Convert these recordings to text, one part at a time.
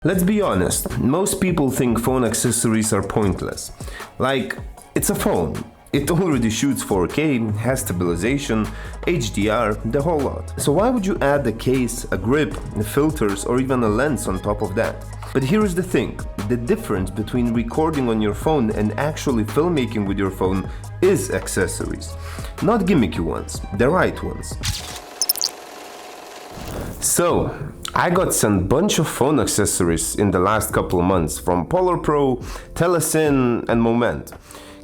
Let's be honest, most people think phone accessories are pointless. Like, it's a phone. It already shoots 4K, has stabilization, HDR, the whole lot. So why would you add a case, a grip, filters, or even a lens on top of that? But here's the thing, the difference between recording on your phone and actually filmmaking with your phone is accessories. Not gimmicky ones, the right ones. So, I got sent a bunch of phone accessories in the last couple of months from PolarPro, Telesin and Moment.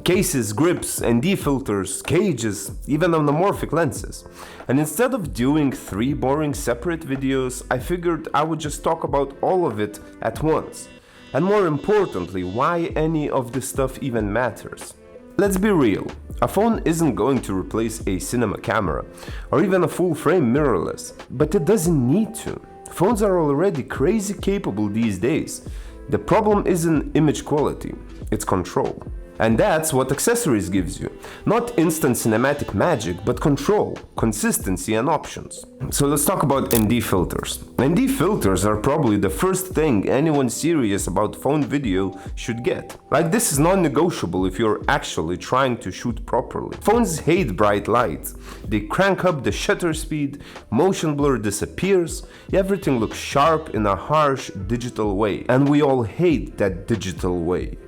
Cases, grips, ND filters, cages, even anamorphic lenses. And instead of doing 3 boring separate videos, I figured I would just talk about all of it at once. And more importantly, why any of this stuff even matters. Let's be real, a phone isn't going to replace a cinema camera, or even a full-frame mirrorless, but it doesn't need to. Phones are already crazy capable these days. The problem isn't image quality, it's control. And that's what accessories gives you. Not instant cinematic magic, but control, consistency and options. So let's talk about ND filters. ND filters are probably the first thing anyone serious about phone video should get. Like, this is non-negotiable if you're actually trying to shoot properly. Phones hate bright light. They crank up the shutter speed, motion blur disappears, everything looks sharp in a harsh digital way. And we all hate that digital way.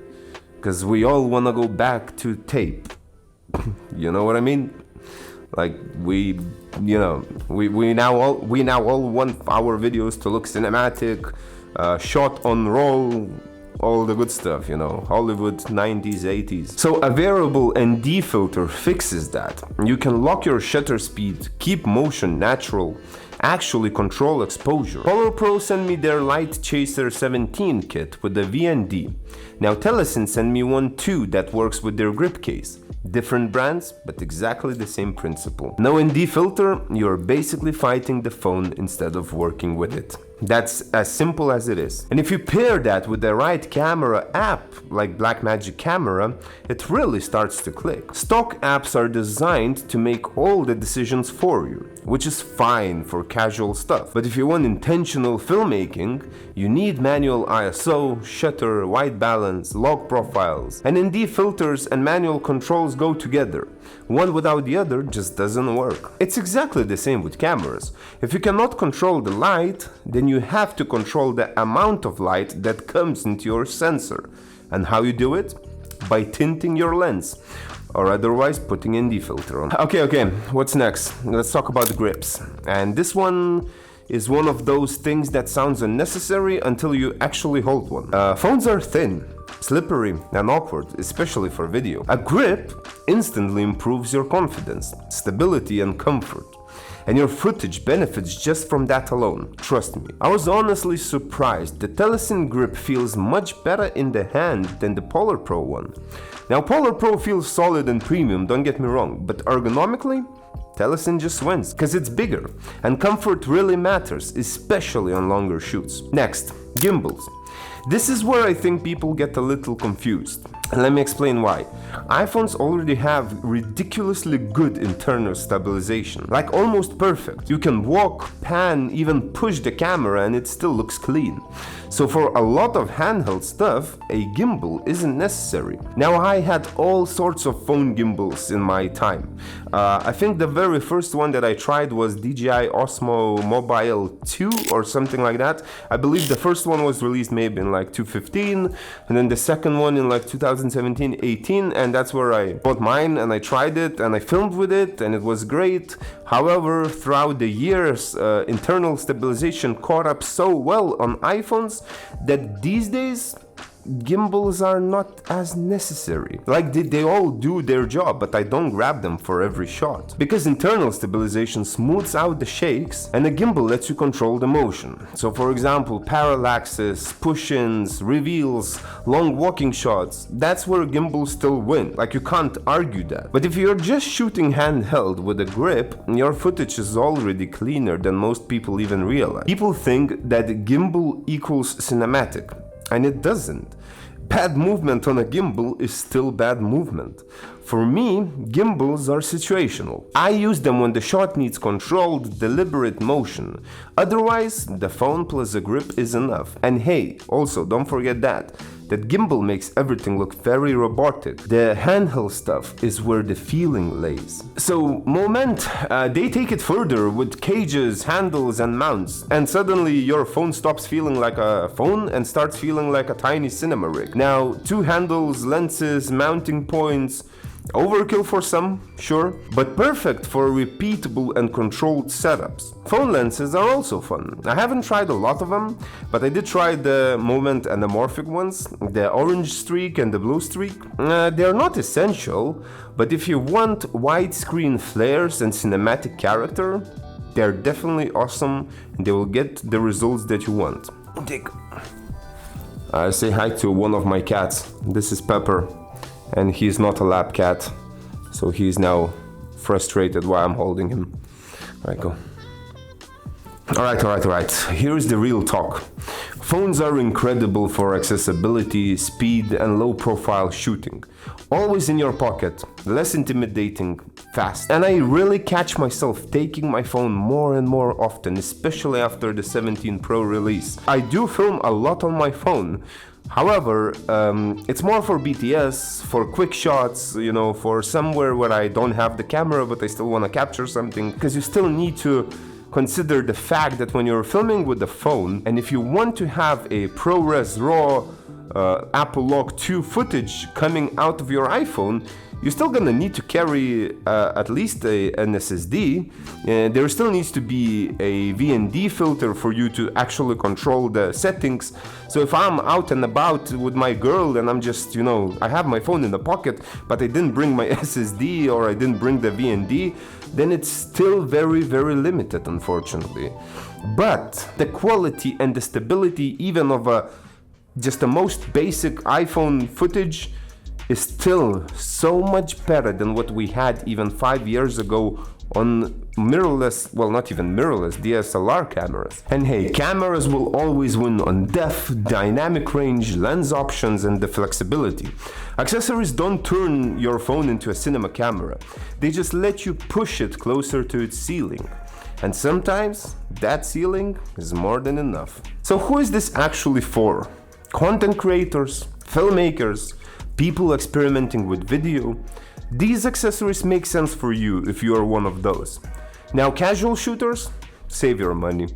Because we all want to go back to tape. You know what I mean? Like, we now all want our videos to look cinematic, shot on roll, all the good stuff, you know, Hollywood 90s, 80s. So a variable ND filter fixes that. You can lock your shutter speed, keep motion natural, actually control exposure. PolarPro sent me their Light Chaser 17 kit with the VND. Now Telesin sent me one too that works with their grip case. Different brands, but exactly the same principle. No ND filter, you're basically fighting the phone instead of working with it. That's as simple as it is. And if you pair that with the right camera app, like Blackmagic Camera, it really starts to click. Stock apps are designed to make all the decisions for you, which is fine for casual stuff. But if you want intentional filmmaking, you need manual ISO, shutter, white balance, log profiles. And ND filters and manual controls go together. One without the other just doesn't work. It's exactly the same with cameras. If you cannot control the light, then you have to control the amount of light that comes into your sensor. And how you do it? By tinting your lens, or otherwise putting ND filter on. Okay, what's next? Let's talk about grips. And this one is one of those things that sounds unnecessary until you actually hold one. Phones are thin, slippery and awkward, especially for video. A grip instantly improves your confidence, stability and comfort. And your footage benefits just from that alone, trust me. I was honestly surprised. The Telesin grip feels much better in the hand than the PolarPro one. Now PolarPro feels solid and premium, don't get me wrong, but ergonomically, Telesin just wins, because it's bigger, and comfort really matters, especially on longer shoots. Next, gimbals. This is where I think people get a little confused. And let me explain why. iPhones already have ridiculously good internal stabilization, like almost perfect. You can walk, pan, even push the camera and it still looks clean. So for a lot of handheld stuff, a gimbal isn't necessary. Now, I had all sorts of phone gimbals in my time. I think the very first one that I tried was DJI Osmo Mobile 2 or something like that. I believe the first one was released maybe in like 2015, and then the second one in like 2017-18, and that's where I bought mine and I tried it and I filmed with it and it was great. However, throughout the years, internal stabilization caught up so well on iPhones that these days gimbals are not as necessary. Like, they all do their job, but I don't grab them for every shot. Because internal stabilization smooths out the shakes and a gimbal lets you control the motion. So for example, parallaxes, push-ins, reveals, long walking shots, that's where gimbals still win. Like, you can't argue that. But if you're just shooting handheld with a grip, your footage is already cleaner than most people even realize. People think that gimbal equals cinematic. And it doesn't. bad movement on a gimbal is still bad movement. For me, gimbals are situational. I use them when the shot needs controlled, deliberate motion. Otherwise, the phone plus a grip is enough. And hey, also don't forget that gimbal makes everything look very robotic. The handheld stuff is where the feeling lays. So Moment, they take it further with cages, handles and mounts. And suddenly your phone stops feeling like a phone and starts feeling like a tiny cinema rig. Now, 2 handles, lenses, mounting points. Overkill for some, sure, but perfect for repeatable and controlled setups. Phone lenses are also fun. I haven't tried a lot of them, but I did try the Moment anamorphic ones, the orange streak and the blue streak. They're not essential, but if you want widescreen flares and cinematic character, they're definitely awesome and they will get the results that you want. Say hi to one of my cats. This is Pepper. And he's not a lap cat, so he's now frustrated while I'm holding him. Alright, go. Alright. Here's the real talk. Phones are incredible for accessibility, speed, and low-profile shooting. Always in your pocket, less intimidating, fast. And I really catch myself taking my phone more and more often, especially after the 17 Pro release. I do film a lot on my phone. However, it's more for BTS, for quick shots, you know, for somewhere where I don't have the camera but I still want to capture something, because you still need to consider the fact that when you're filming with the phone, and if you want to have a ProRes RAW Apple Log 2 footage coming out of your iPhone, you're still gonna need to carry at least an SSD. There still needs to be a VND filter for you to actually control the settings. So if I'm out and about with my girl and I'm just, you know, I have my phone in the pocket, but I didn't bring my SSD or I didn't bring the VND, then it's still very, very limited, unfortunately. But the quality and the stability even of just the most basic iPhone footage is still so much better than what we had even 5 years ago on mirrorless, well, not even mirrorless, DSLR cameras. And hey, cameras will always win on depth, dynamic range, lens options, and the flexibility. Accessories don't turn your phone into a cinema camera. They just let you push it closer to its ceiling. And sometimes that ceiling is more than enough. So who is this actually for? Content creators, filmmakers, people experimenting with video. These accessories make sense for you if you are one of those. Now, casual shooters, save your money.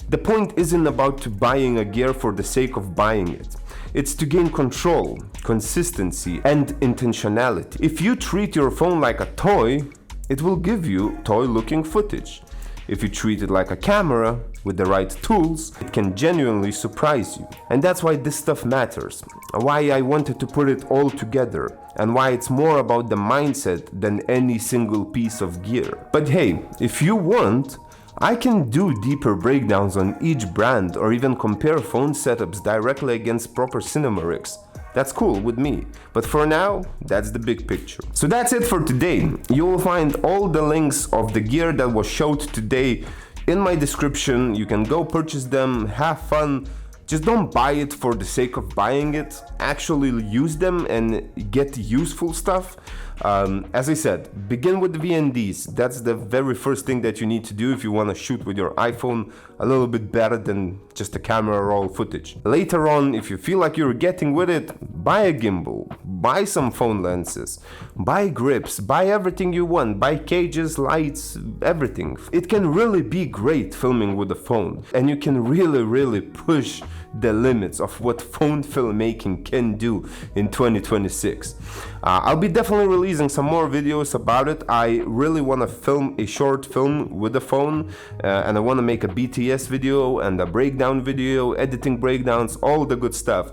The point isn't about buying a gear for the sake of buying it. It's to gain control, consistency, and intentionality. If you treat your phone like a toy, it will give you toy-looking footage. If you treat it like a camera, with the right tools, it can genuinely surprise you. And that's why this stuff matters, why I wanted to put it all together, and why it's more about the mindset than any single piece of gear. But hey, if you want, I can do deeper breakdowns on each brand or even compare phone setups directly against proper cinema rigs. That's cool with me, but for now, that's the big picture. So that's it for today. You will find all the links of the gear that was showed today in my description. You can go purchase them, have fun. Just don't buy it for the sake of buying it. Actually use them and get useful stuff. As I said, begin with the VNDs. That's the very first thing that you need to do if you want to shoot with your iPhone a little bit better than just a camera roll footage. Later on, if you feel like you're getting with it, buy a gimbal, buy some phone lenses, buy grips, buy everything you want, buy cages, lights, everything. It can really be great filming with a phone, and you can really push the limits of what phone filmmaking can do in 2026. I'll be definitely releasing some more videos about it. I really want to film a short film with the phone, and I want to make a BTS video and a breakdown video, editing breakdowns, all the good stuff.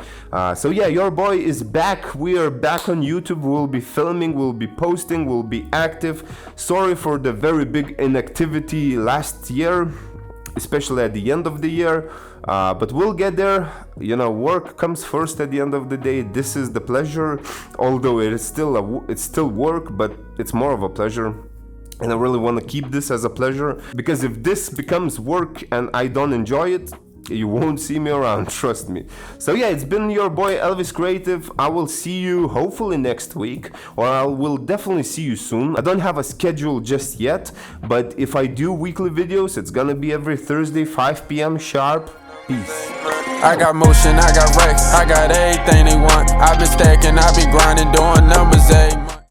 So yeah, your boy is back. We are back on YouTube. We'll be filming, we'll be posting, we'll be active. Sorry for the very big inactivity last year, especially at the end of the year. But we'll get there. You know, work comes first at the end of the day. This is the pleasure, although it's still work, but it's more of a pleasure. And I really want to keep this as a pleasure, because if this becomes work and I don't enjoy it, you won't see me around, trust me. So yeah, it's been your boy Elvis Creative. I will see you hopefully next week, or I will definitely see you soon. I don't have a schedule just yet, but if I do weekly videos, it's gonna be every Thursday 5 p.m. sharp. Peace. I got motion, I got racks, I got everything they want. I've been stacking, I've been grinding,